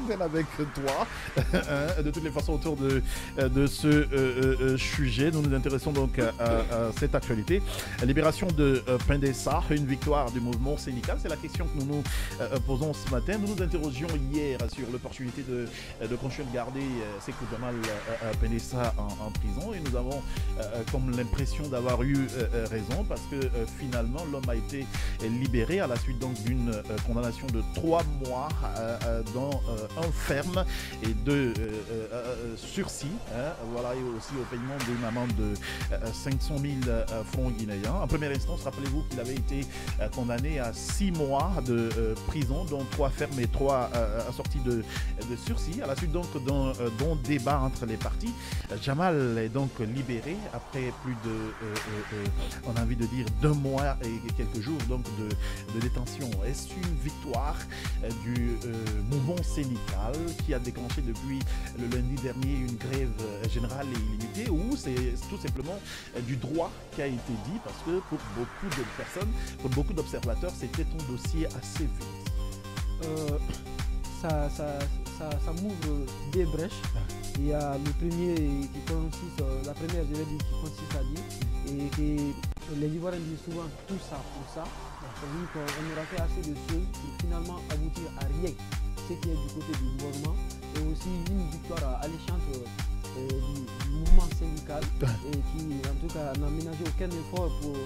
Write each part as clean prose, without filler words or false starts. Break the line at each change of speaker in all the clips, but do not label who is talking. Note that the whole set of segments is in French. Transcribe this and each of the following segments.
l'antenne avec toi. De toutes les façons, autour de ce sujet, nous nous intéressons donc à cette actualité. La libération de Pendessa, une victoire du mouvement syndical, c'est la question que nous nous posons ce matin. Nous nous interrogions hier sur l'opportunité de continuer de garder Sékou Jamal Pendessa en prison, et nous avons comme l'impression d'avoir eu raison, parce que finalement l'homme a été libéré à la suite donc d'une condamnation de 3 mois dans un ferme et de sursis, voilà, et aussi au paiement d'une amende de 500 000 francs guinéens. En première instance, rappelez-vous qu'il avait été condamné à 6 mois de prison, dont 3 fermes et 3 assortis de sursis. À la suite donc d'un débat entre les parties, Jamal est donc libéré après plus de, on a envie de dire, 2 mois et quelques jours donc de détention. Est-ce une victoire du mouvement syndical qui a déclenché depuis le lundi dernier une grève générale et illimitée, ou c'est tout simplement du droit qui a été dit, parce que pour beaucoup de personnes, pour beaucoup d'observateurs, c'était un dossier assez vite.
Ça m'ouvre des brèches. Il y a le premier qui consiste, la première je vais dire, qui consiste à dire, et que les Ivoiriens disent souvent tout ça pour ça. C'est-à-dire qu'on aura fait assez de choses pour finalement aboutir à rien, ce qui est du côté du gouvernement, et aussi une victoire alléchante du mouvement syndical, et qui en tout cas n'a ménagé aucun effort pour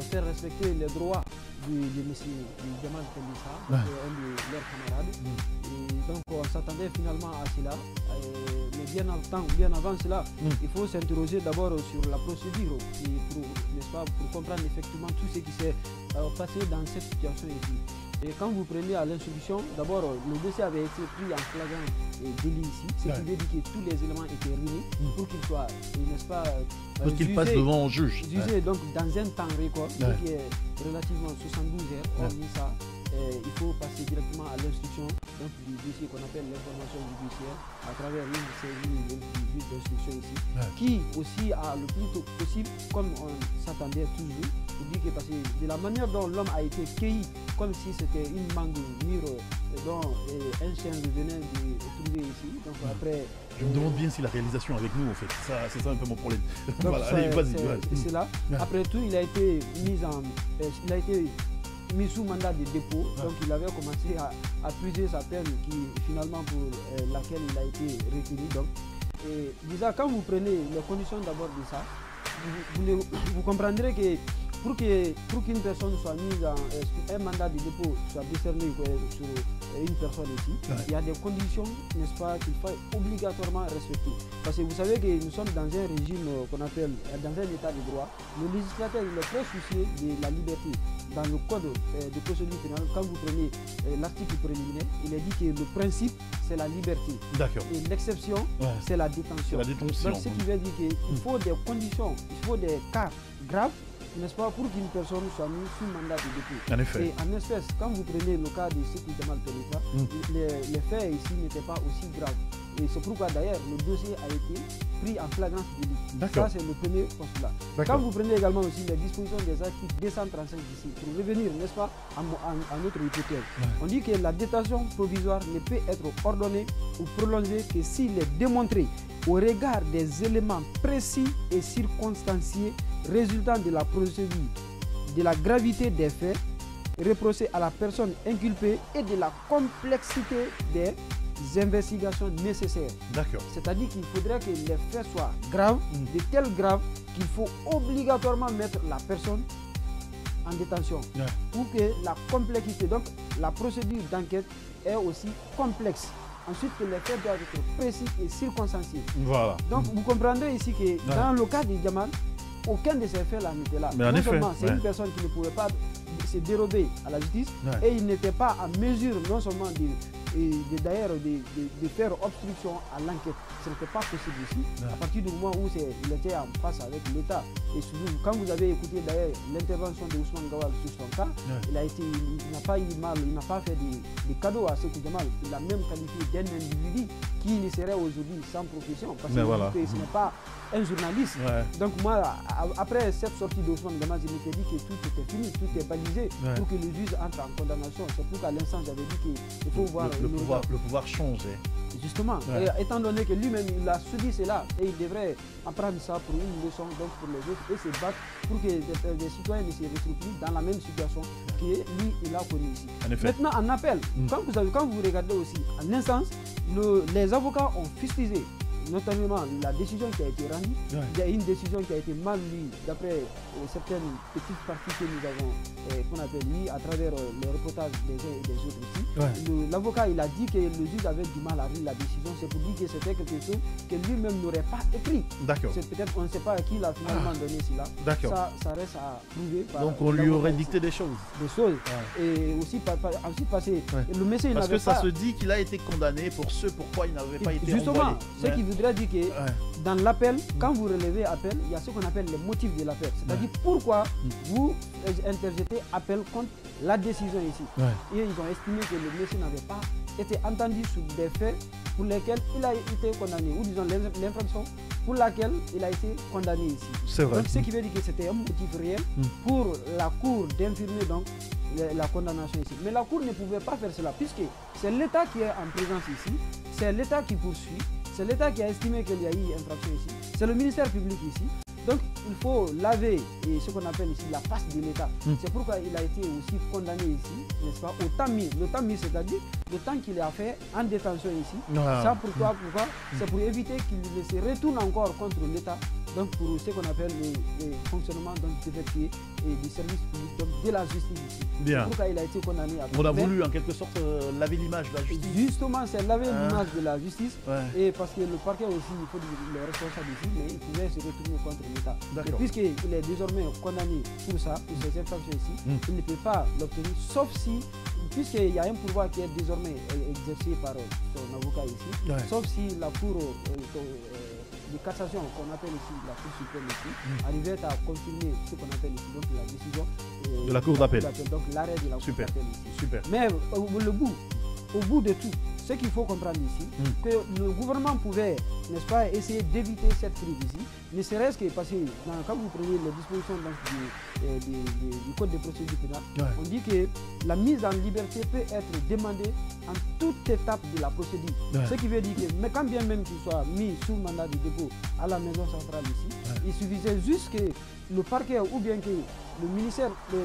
faire respecter les droits de M. Jamal Pendessa, un de leurs camarades. Et donc on s'attendait finalement à cela, mais bien avant cela, il faut s'interroger d'abord sur la procédure, n'est-ce pas, pour comprendre effectivement tout ce qui s'est passé dans cette situation ici. Et quand vous prenez à l'instruction, d'abord le dossier avait été pris en flagrant délit ici, ce qui veut dire que tous les éléments étaient réunis pour qu'il soit, n'est-ce pas,
pour qu'il passe devant un juge.
Jugé donc dans un temps record, ce qui est relativement 72 heures. Hormis ça, il faut passer directement à l'instruction du dossier qu'on appelle l'information judiciaire à travers une série de juges d'instruction ici, qui aussi a le plus tôt possible, comme on s'attendait toujours, pour dire que parce que de la manière dont l'homme a été cueilli, comme si c'était une mangue mûre dont un chien venait de trouver ici. Donc après,
je me demande bien si la réalisation avec nous, en fait, c'est ça un peu mon problème.
Donc
voilà, allez, vas-y.
C'est là. Après tout, il a été mis sous mandat de dépôt, donc il avait commencé à puiser sa peine qui finalement pour laquelle il a été retenu. Donc, et déjà quand vous prenez les conditions d'abord de ça, vous comprendrez que pour qu'une personne soit mise en un mandat de dépôt soit décerné sur une personne ici, il y a des conditions, n'est-ce pas, qu'il faut obligatoirement respecter. Parce que vous savez que nous sommes dans un régime qu'on appelle, dans un état de droit. Le législateur il est très soucieux de la liberté. Dans le code de procédure pénale, quand vous prenez l'article préliminaire, il est dit que le principe c'est la liberté.
D'accord.
Et l'exception c'est la détention. Donc ce qui veut dire qu'il faut des conditions, il faut des cas graves, n'est-ce pas, pour qu'une personne soit mise sous mandat de dépôt.
En effet.
Et en espèce, quand vous prenez le cas de Sékou Jamal Pendessa, les faits ici n'étaient pas aussi graves. Et c'est pourquoi d'ailleurs le dossier a été pris en flagrance délit. Ça c'est le premier postulat. Quand vous prenez également aussi les dispositions des articles 235 ici, pour revenir, n'est-ce pas, à notre hypothèse, on dit que la détention provisoire ne peut être ordonnée ou prolongée que s'il est démontré au regard des éléments précis et circonstanciés résultant de la procédure, de la gravité des faits reprochés à la personne inculpée et de la complexité des investigations nécessaires.
D'accord.
C'est-à-dire qu'il faudrait que les faits soient graves, de tels graves qu'il faut obligatoirement mettre la personne en détention. Pour que la complexité, donc la procédure d'enquête est aussi complexe. Ensuite, que les faits doivent être précis et circonstanciés.
Voilà.
Donc vous comprendrez ici que dans le cas de Jamal, aucun de ces faits-là n'était là.
Mais en effet,
c'est une personne qui ne pouvait pas se dérober à la justice et il n'était pas en mesure non seulement d'ailleurs de faire obstruction à l'enquête. Ce n'était pas possible ici. À partir du moment où il était en face avec l'État. Et surtout, quand vous avez écouté d'ailleurs l'intervention de Ousmane Gawal sur son cas, il n'a pas eu mal, il n'a pas fait de cadeaux à Sékou Jamal. Il a même qualifié d'un individu qui ne serait aujourd'hui sans profession. Parce que ce n'est pas un journaliste. Donc moi, après cette sortie d'Ousmane Gawal, je m'étais dit que tout était fini, tout est balisé pour que le juge entre en condamnation. C'est pourquoi à l'instant j'avais dit qu'il faut voir
le pouvoir change.
Justement, et étant donné que lui-même il a subi cela et il devrait apprendre ça pour une leçon donc pour les autres et se battre pour que des citoyens ne se retrouvent plus dans la même situation que lui il a connu ici. Maintenant en appel, quand vous regardez aussi en instance, les avocats ont fustigé notamment la décision qui a été rendue. Il y a une décision qui a été mal lue d'après certaines petites parties que nous avons qu'on appelle lues à travers les reportages des uns et des autres ici. L'avocat il a dit que le juge avait du mal à lire la décision. C'est pour dire que c'était quelque chose que lui-même n'aurait pas écrit.
D'accord.
C'est peut-être on ne sait pas à qui il a finalement donné cela.
D'accord.
Ça reste à prouver.
Donc on lui aurait dicté des choses.
Des choses. Et aussi passer. Le monsieur
parce que ça se dit qu'il a été condamné pour ce pourquoi il n'avait pas été
justement,
envoyé.
Ce qui voudrait dire que dans l'appel, quand vous relevez appel, il y a ce qu'on appelle les motifs de l'appel. C'est-à-dire pourquoi vous interjetez appel contre la décision ici. Et ils ont estimé que le monsieur n'avait pas été entendu sur des faits pour lesquels il a été condamné, ou disons l'infraction pour laquelle il a été condamné ici.
C'est vrai.
Donc ce qui veut dire que c'était un motif réel pour la cour d'infirmer donc la condamnation ici. Mais la cour ne pouvait pas faire cela puisque c'est l'État qui est en présence ici, c'est l'État qui poursuit, c'est l'État qui a estimé qu'il y a eu infraction ici, c'est le ministère public ici. Donc il faut laver ce qu'on appelle ici la face de l'État. C'est pourquoi il a été aussi condamné ici, n'est-ce pas, au temps mis. Le temps mis, c'est-à-dire le temps qu'il a fait en détention ici. Ça pourquoi c'est pour éviter qu'il se retourne encore contre l'État. Donc pour ce qu'on appelle le fonctionnement effectué du service public, donc de la justice ici. C'est pourquoi il a été condamné.
On a voulu en quelque sorte laver l'image de la justice.
Justement, c'est laver l'image de la justice. Et parce que le parquet aussi, il faut le responsable ici, mais il pouvait se retourner contre l'État. Et puisqu'il est désormais condamné pour ça, pour ces infractions ici, il ne peut pas l'obtenir, sauf si, puisqu'il y a un pouvoir qui est désormais exercé par son avocat ici, sauf si la cour de cassation qu'on appelle ici la Cour suprême ici, arrivait à confirmer ce qu'on appelle ici donc la décision
de la Cour d'appel.
Donc l'arrêt de la Cour d'appel ici.
Super.
Mais au bout de tout, ce qu'il faut comprendre ici, que le gouvernement pouvait, n'est-ce pas, essayer d'éviter cette crise ici, ne serait-ce que parce que quand vous prenez les dispositions du Code de procédure pénale, on dit que la mise en liberté peut être demandée en toute étape de la procédure. Ce qui veut dire que, mais quand bien même qu'il soit mis sous mandat de dépôt à la maison centrale ici, il suffisait juste que le parquet ou bien que le ministère, je vais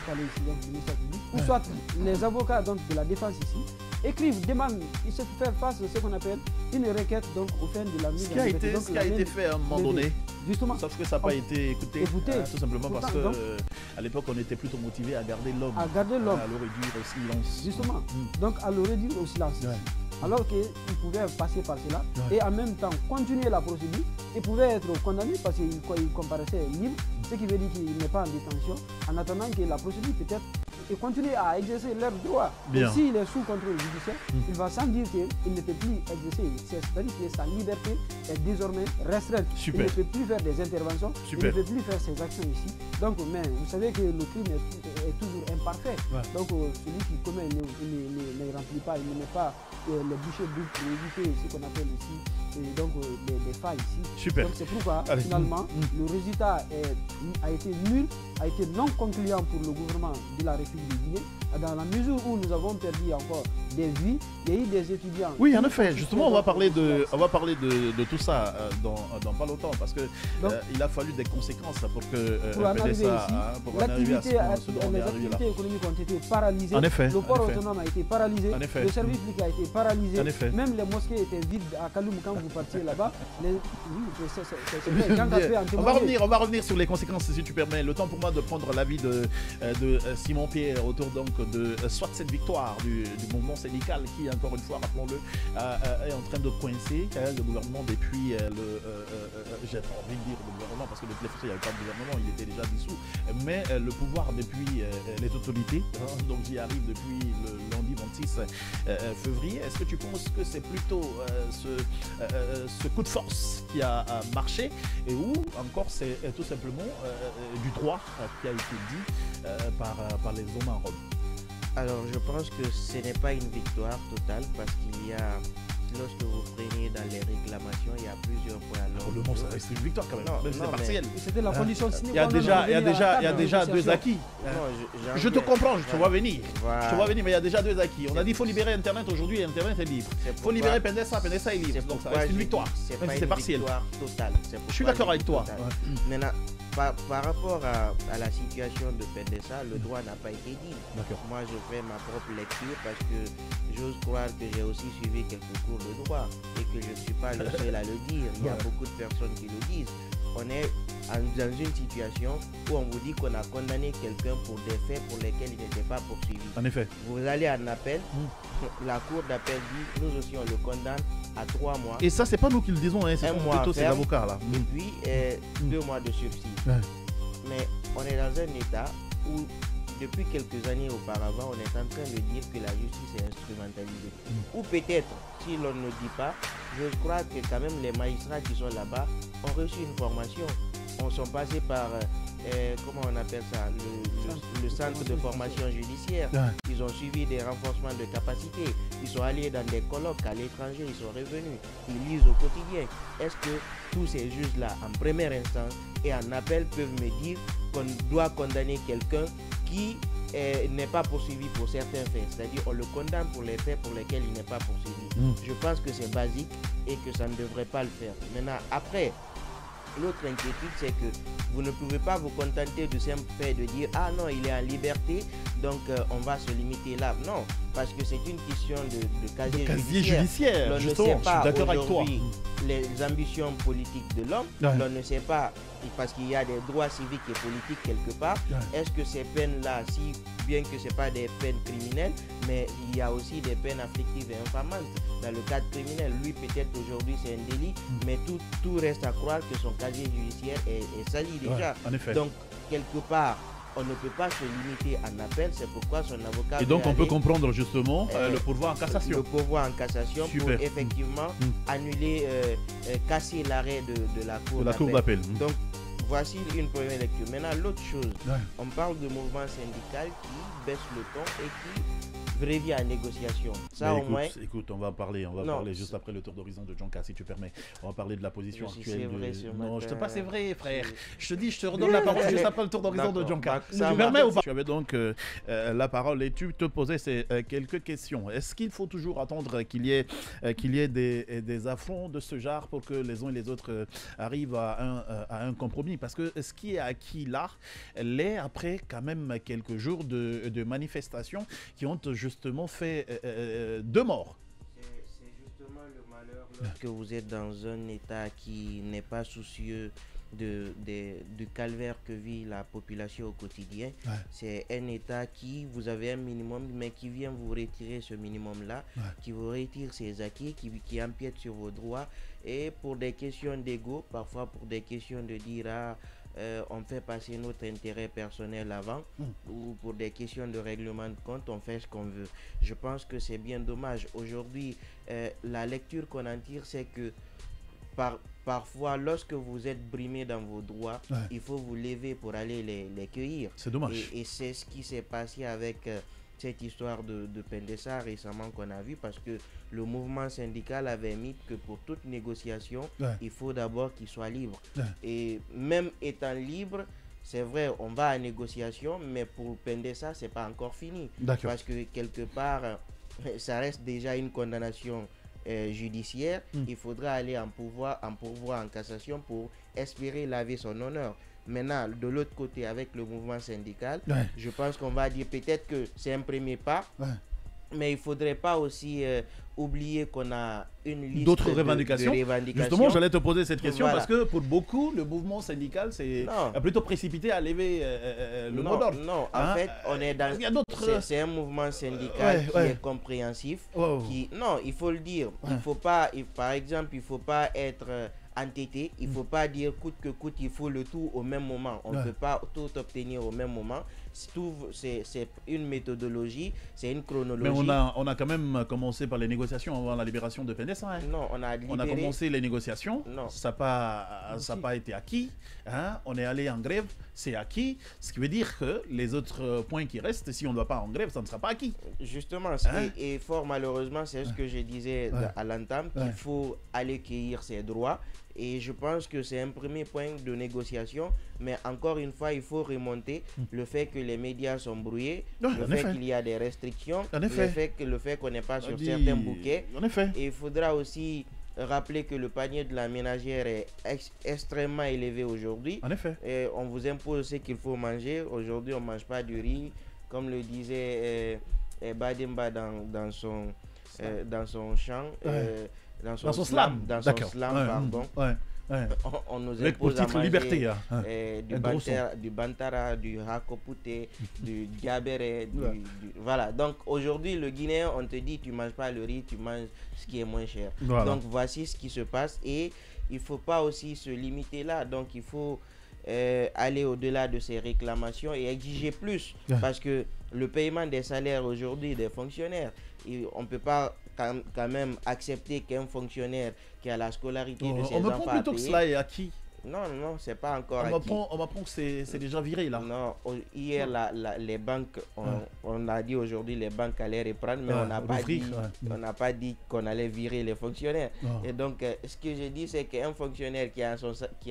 parler ici, donc, le ministère public, ou soit les avocats donc, de la défense ici, écrivent, demandent, ils se font face à ce qu'on appelle une requête donc, au fin de la mise en liberté.
Ce qui a été fait à un moment donné,
justement,
sauf que ça n'a pas été écouté, tout simplement parce qu'à l'époque on était plutôt motivé à garder l'homme, à le réduire au silence.
Justement, donc à le réduire au silence. Alors qu'il pouvait passer par cela et en même temps continuer la procédure. Il pouvait être condamné parce qu'il comparaissait libre, ce qui veut dire qu'il n'est pas en détention, en attendant que la procédure peut-être et continuer à exercer leurs droits. Et s'il est sous contrôle judiciaire, il va sans dire qu'il ne peut plus exercer. C'est-à-dire que sa liberté est désormais restreinte. Il ne peut plus faire des interventions, il ne peut plus faire ses actions ici. Donc, mais vous savez que le crime est toujours imparfait. Donc, celui qui commet ne remplit pas, il ne met pas les bouchées doubles pour éviter ce qu'on appelle ici donc des failles ici. Donc c'est pourquoi finalement le résultat a été nul, a été non concluant pour le gouvernement de la République de Guinée, dans la mesure où nous avons perdu encore des vies. Il y a eu des étudiants.
Oui, en effet, justement, on va parler de tout ça dans pas longtemps, parce que il a fallu des conséquences pour que
pour en arriver ici. Les activités économiques ont été paralysées.
En effet,
le port autonome a été paralysé.
Le
service public a été paralysé. Même les mosquées étaient vides à Kaloum quand vous partiez là-bas.
On va revenir sur les conséquences, si tu permets. Le temps pour moi de prendre l'avis de Simon Pierre autour donc de soit cette victoire du mouvement syndical qui, encore une fois, rappelons-le, est en train de coincer le gouvernement depuis j'ai pas envie de dire le gouvernement parce que de toute façon il n'y avait pas de gouvernement, il était déjà dissous, mais le pouvoir depuis les autorités, donc j'y arrive depuis le lundi 26 février. Est-ce que tu penses que c'est plutôt ce coup de force qui a marché et où encore c'est tout simplement du droit qui a été dit par les hommes en robe?
Alors je pense que ce n'est pas une victoire totale parce qu'il y a lorsque vous prenez dans les réclamations, il y a plusieurs points.
Pour le moment, ça reste une victoire quand même. Même si c'est partiel.
C'était la condition sine
Il y a
qua non
déjà,
pour
il y a
venir à la
déjà, il y a
table de
déjà deux
négociation.
acquis.
Non,
Je te comprends, je te vois venir.
Voilà.
Je te vois venir, mais il y a déjà deux acquis. On a dit qu'il faut libérer Internet aujourd'hui, Internet est libre. Il faut libérer Pendessa, Pendessa est libre. Donc ça reste une victoire. Même si c'est partiel.
Totale.
Je suis d'accord avec toi.
Maintenant, par rapport à la situation de Pendessa, le droit n'a pas été dit. Moi, je fais ma propre lecture parce que j'ose croire que j'ai aussi suivi quelques cours de droit et que je ne suis pas le seul à le dire. Il y a beaucoup de personnes qui le disent. On est dans une situation où on vous dit qu'on a condamné quelqu'un pour des faits pour lesquels il n'était pas poursuivi.
En effet.
Vous allez en appel, la cour d'appel dit, nous aussi on le condamne à 3 mois.
Et ça, c'est pas nous qui le disons, hein, c'est plutôt ces avocats là.
Et puis 2 mois de sursis. Mais on est dans un état où depuis quelques années auparavant, on est en train de dire que la justice est instrumentalisée. Ou peut-être, si l'on ne dit pas, je crois que quand même les magistrats qui sont là-bas ont reçu une formation. On sont passés par, comment on appelle ça, le centre de formation judiciaire. Ils ont suivi des renforcements de capacité. Ils sont allés dans des colloques à l'étranger, ils sont revenus. Ils lisent au quotidien. Est-ce que tous ces juges-là, en première instance et en appel, peuvent me dire qu'on doit condamner quelqu'un qui n'est pas poursuivi pour certains faits, c'est-à-dire on le condamne pour les faits pour lesquels il n'est pas poursuivi. Je pense que c'est basique et que ça ne devrait pas le faire. Maintenant, après, l'autre inquiétude, c'est que vous ne pouvez pas vous contenter du simple fait de dire « Ah non, il est en liberté, donc on va se limiter là. » Non, parce que c'est une question de casier judiciaire. On ne sait pas aujourd'hui les ambitions politiques de l'homme. On ne sait pas, parce qu'il y a des droits civiques et politiques quelque part. Est-ce que ces peines-là, si bien que ce n'est pas des peines criminelles, mais il y a aussi des peines afflictives et infamantes. Dans le cadre criminel, lui peut-être aujourd'hui c'est un délit, mais tout reste à croire que son casier judiciaire est sali déjà.
En effet.
Donc quelque part, on ne peut pas se limiter en appel, c'est pourquoi son avocat...
Et donc on peut comprendre justement le pourvoi en cassation.
Le pourvoi en cassation pour effectivement annuler, casser l'arrêt de la cour d'appel. Donc voici une première lecture. Maintenant l'autre chose, on parle de mouvement syndical qui baisse le ton et qui revient à négociation. Ça au moins...
Écoute, on va parler juste après le tour d'horizon de Djonka, si tu permets. On va parler de la position actuelle. Non, je te pas, c'est vrai, frère. Je te dis, je te redonne la parole juste après le tour d'horizon de Djonka. Tu permets ou pas? Tu avais donc la parole et tu te posais quelques questions. Est-ce qu'il faut toujours attendre qu'il y ait des affronts de ce genre pour que les uns et les autres arrivent à un compromis? Parce que ce qui est acquis là, l'est après quand même quelques jours de manifestations qui ont justement fait 2 morts.
C'est justement le malheur lorsque vous êtes dans un état qui n'est pas soucieux du calvaire que vit la population au quotidien. C'est un état qui, vous avez un minimum, mais qui vient vous retirer ce minimum-là, qui vous retire ses acquis, qui empiète sur vos droits, et pour des questions d'ego, parfois pour des questions de dire on fait passer notre intérêt personnel avant, ou pour des questions de règlement de compte, on fait ce qu'on veut. Je pense que c'est bien dommage. Aujourd'hui, la lecture qu'on en tire, c'est que parfois, lorsque vous êtes brimé dans vos droits, il faut vous lever pour aller les cueillir.
C'est dommage.
Et c'est ce qui s'est passé avec cette histoire de Pendessa récemment qu'on a vu, parce que le mouvement syndical avait mis que pour toute négociation, il faut d'abord qu'il soit libre. Et même étant libre, c'est vrai, on va à négociation, mais pour Pendessa, c'est pas encore fini. Parce que quelque part, ça reste déjà une condamnation judiciaire. Il faudra aller en pourvoi en cassation pour espérer laver son honneur. Maintenant, de l'autre côté, avec le mouvement syndical, je pense qu'on va dire peut-être que c'est un premier pas, mais il ne faudrait pas aussi oublier qu'on a une liste
d'autres revendications. Justement, j'allais te poser cette question parce que pour beaucoup, le mouvement syndical c'est plutôt précipité à lever le mot d'ordre.
Non, en fait, on est dans... C'est un mouvement syndical qui est compréhensif. Non, il faut le dire. Il faut pas, par exemple, il ne faut pas être entêté. Il ne faut pas dire coûte que coûte, il faut le tout au même moment. On ne peut pas tout obtenir au même moment. c'est une méthodologie, c'est une chronologie.
Mais on a quand même commencé par les négociations avant la libération de Pendessa. Hein.
Non, on a
commencé les négociations,
non.
Ça n'a pas été acquis. Hein. On est allé en grève, c'est acquis. Ce qui veut dire que les autres points qui restent, si on ne va pas en grève, ça ne sera pas acquis.
Justement, et fort malheureusement, c'est ce que je disais à l'entame, qu'il faut aller cueillir ses droits. Et je pense que c'est un premier point de négociation, mais encore une fois, il faut remonter le fait que les médias sont brouillés, le fait qu'il y a des restrictions, le fait qu'on n'est pas sur certains bouquets. Et il faudra aussi rappeler que le panier de la ménagère est extrêmement élevé aujourd'hui.
En effet.
Et on vous impose ce qu'il faut manger. Aujourd'hui, on ne mange pas du riz, comme le disait Bademba dans son chant. Dans son slam, pardon. On nous impose à manger liberté, du bantara, du hakopute, du diabere, voilà. Donc aujourd'hui, le Guinéen, on te dit tu manges pas le riz, tu manges ce qui est moins cher. Voilà. Donc voici ce qui se passe et il faut pas aussi se limiter là. Donc il faut aller au-delà de ces réclamations et exiger plus parce que le paiement des salaires aujourd'hui des fonctionnaires, on peut pas quand même accepter qu'un fonctionnaire qui a la scolarité de ses enfants.
On me prend plutôt que cela est acquis.
Non, c'est pas encore acquis.
On m'apprend que c'est déjà viré là.
Non, hier les banques, on a dit aujourd'hui les banques allaient reprendre, mais on n'a pas dit qu'on allait virer les fonctionnaires. Et donc, ce que je dis, c'est qu'un fonctionnaire qui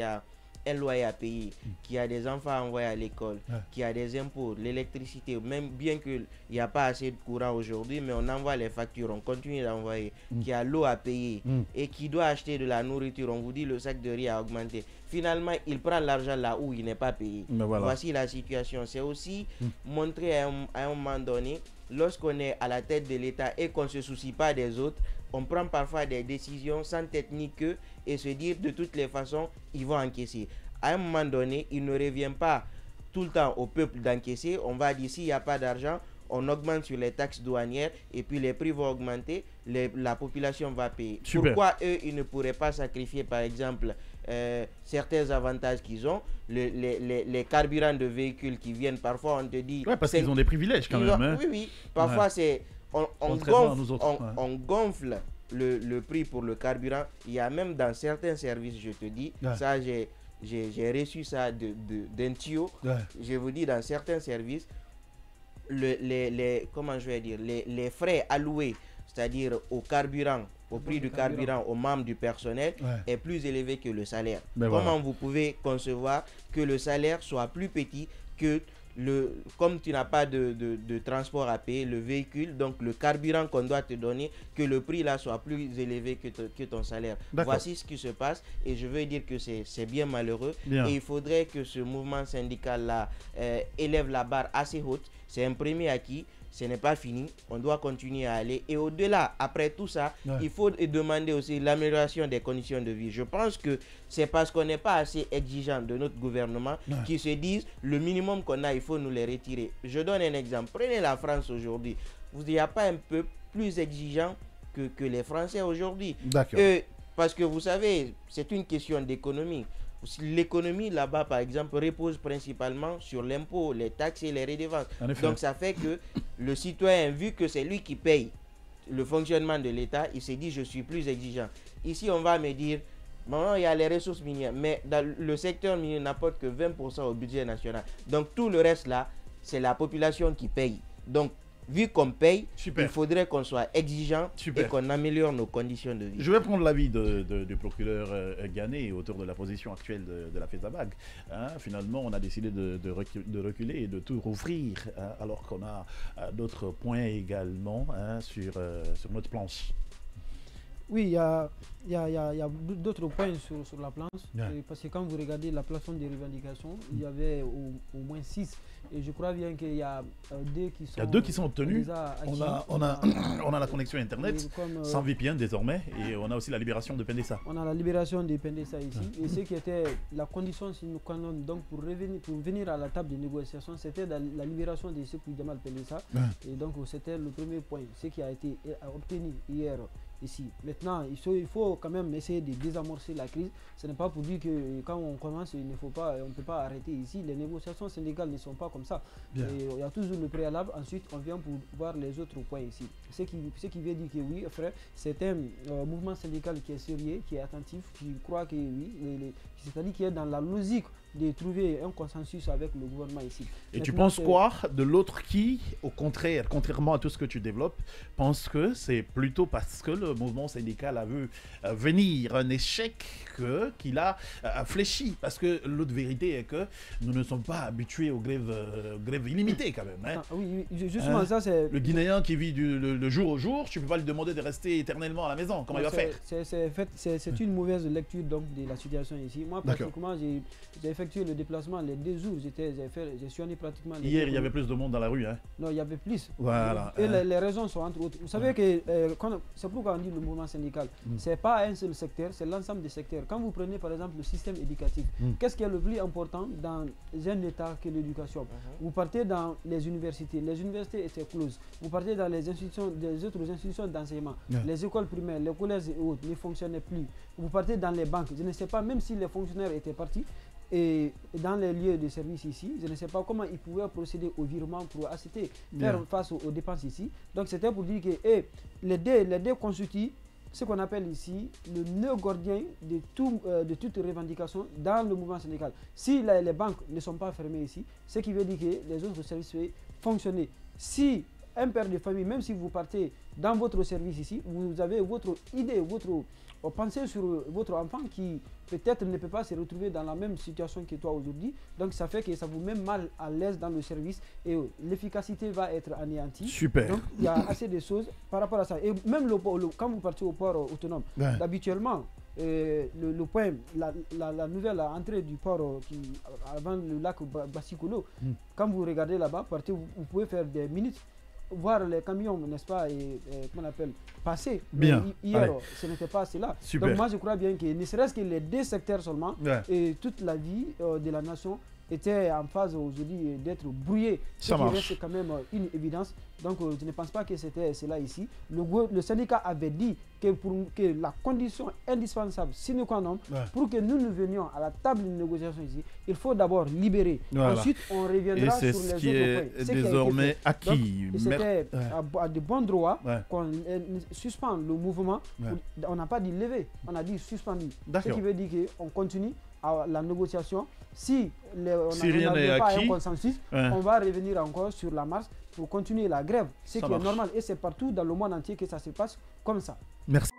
a un loyer à payer, qui a des enfants à envoyer à l'école, qui a des impôts, l'électricité, même bien qu'il n'y a pas assez de courant aujourd'hui, mais on envoie les factures, on continue d'envoyer, qui a l'eau à payer et qui doit acheter de la nourriture, on vous dit le sac de riz a augmenté. Finalement, il prend l'argent là où il n'est pas payé. Voilà. Voici la situation. C'est aussi montrer à un moment donné, lorsqu'on est à la tête de l'État et qu'on ne se soucie pas des autres, on prend parfois des décisions sans tête ni queue et se dire de toutes les façons, ils vont encaisser. À un moment donné, il ne revient pas tout le temps au peuple d'encaisser. On va dire s'il n'y a pas d'argent, on augmente sur les taxes douanières et puis les prix vont augmenter, la population va payer. Super. Pourquoi eux, ils ne pourraient pas sacrifier par exemple certains avantages qu'ils ont, les carburants de véhicules qui viennent, parfois on te dit...
Ouais, parce qu'ils ont des privilèges quand même. Hein.
Oui, parfois c'est... On gonfle le prix pour le carburant. Il y a même dans certains services, je te dis, ça j'ai reçu ça d'un tuyau. Je vous dis, dans certains services, comment je vais dire, les frais alloués, c'est-à-dire au carburant, au prix du carburant aux membres du personnel est plus élevé que le salaire. Comment vous pouvez concevoir que le salaire soit plus petit que comme tu n'as pas de transport à payer, le véhicule, donc le carburant qu'on doit te donner, que le prix là soit plus élevé que ton salaire. Voici ce qui se passe et je veux dire que c'est bien malheureux et il faudrait que ce mouvement syndical là élève la barre assez haute. C'est un premier acquis. Ce n'est pas fini, on doit continuer à aller. Et au-delà, après tout ça, il faut demander aussi l'amélioration des conditions de vie. Je pense que c'est parce qu'on n'est pas assez exigeant de notre gouvernement qui se disent le minimum qu'on a, il faut nous les retirer. Je donne un exemple. Prenez la France aujourd'hui. Il n'y a pas un peu plus exigeant que les Français aujourd'hui. Parce que vous savez, c'est une question d'économie. L'économie là-bas, par exemple, repose principalement sur l'impôt, les taxes et les redevances. Donc, ça fait que le citoyen, vu que c'est lui qui paye le fonctionnement de l'État, il s'est dit, je suis plus exigeant. Ici, on va me dire, bon, il y a les ressources minières, mais dans le secteur minier n'apporte que 20% au budget national. Donc, tout le reste là, c'est la population qui paye. Donc, vu qu'on paye, il faudrait qu'on soit exigeant et qu'on améliore nos conditions de vie.
Je vais prendre l'avis du procureur Ghané autour de la position actuelle de la FESABAG. Finalement, on a décidé de reculer et de tout rouvrir, alors qu'on a d'autres points également sur notre planche.
Oui, il y a d'autres points sur la planche. Parce que quand vous regardez la plateforme des revendications, il y avait au moins 6. Et je crois bien qu'il y a 2 qui sont...
Il y a 2 qui sont obtenus. On a la connexion Internet, sans VPN désormais. Et on a aussi la libération de Pendessa.
On a la libération de Pendessa ici. Et ce qui était la condition donc pour venir à la table de négociation, c'était la libération de Sékou Djamal Pendessa. Et donc c'était le premier point. Ce qui a été obtenu hier ici. Maintenant, il faut quand même essayer de désamorcer la crise. Ce n'est pas pour dire que quand on commence, on ne peut pas arrêter ici. Les négociations syndicales ne sont pas comme ça. Il y a toujours le préalable, ensuite on vient pour voir les autres points ici. Ce qui veut dire que oui, frère, c'est un mouvement syndical qui est sérieux, qui est attentif, qui croit que oui, c'est-à-dire qui est dans la logique de trouver un consensus avec le gouvernement ici.
Et
maintenant,
tu penses quoi de l'autre qui, au contraire, contrairement à tout ce que tu développes, pense que c'est plutôt parce que le mouvement syndical a vu venir un échec qu'il a fléchi? Parce que l'autre vérité est que nous ne sommes pas habitués aux grèves illimitées quand même. Hein.
Oui, justement, ça c'est...
Le Guinéen qui vit le jour au jour, tu ne peux pas lui demander de rester éternellement à la maison. Comment il va faire?
C'est une mauvaise lecture donc, de la situation ici. Moi, pratiquement, j'ai effectué le déplacement les 2 jours. J'ai soigné pratiquement...
Hier, il y avait plus de monde dans la rue. Hein.
Non, il y avait plus.
Voilà.
Et les raisons sont entre autres. Vous savez que c'est pourquoi on dit le mouvement syndical. C'est pas un seul secteur, c'est l'ensemble des secteurs. Quand vous prenez par exemple le système éducatif, qu'est-ce qui est le plus important dans un État que l'éducation? Vous partez dans les universités étaient closes. Vous partez dans les institutions, des autres institutions d'enseignement, les écoles primaires, les collèges et autres ne fonctionnaient plus. Vous partez dans les banques, je ne sais pas, même si les fonctionnaires étaient partis, et dans les lieux de service ici, je ne sais pas comment ils pouvaient procéder au virement pour faire face aux dépenses ici. Donc c'était pour dire que les deux constituent ce qu'on appelle ici le nœud gordien de toute revendication dans le mouvement syndical. Si les banques ne sont pas fermées ici, ce qui veut dire que les autres services fonctionnent. Si un père de famille, même si vous partez dans votre service ici, vous avez votre idée, votre pensée sur votre enfant qui peut-être ne peut pas se retrouver dans la même situation que toi aujourd'hui. Donc ça fait que ça vous met mal à l'aise dans le service et l'efficacité va être anéantie.
Super.
Donc il y a assez de choses par rapport à ça. Et même quand vous partez au port autonome, habituellement, le point, la nouvelle entrée du port avant le lac Basikolo, quand vous regardez là-bas, vous pouvez faire des minutes, voir les camions, n'est-ce pas, comment on appelle, passer.
Bien.
Hier, ce n'était pas cela.
Super.
Donc moi, je crois bien que ne serait-ce que les 2 secteurs seulement, et toute la vie de la nation était en phase aujourd'hui d'être brouillée.
Ça marche.
reste quand même une évidence. Donc je ne pense pas que c'était cela ici. Le syndicat avait dit que la condition indispensable, sine qua non, pour que nous venions à la table de négociation ici, il faut d'abord libérer.
Voilà.
Ensuite, on reviendra sur les autres points.
Et c'est désormais acquis.
C'était à de bons droits qu'on suspend le mouvement. On n'a pas dit lever, on a dit suspendu. Ce qui veut dire qu'on continue à la négociation. Si
rien n'est
pas
acquis,
un consensus, on va revenir encore sur la marche pour continuer la grève. Ce qui est normal et c'est partout dans le monde entier que ça se passe comme ça.
Merci.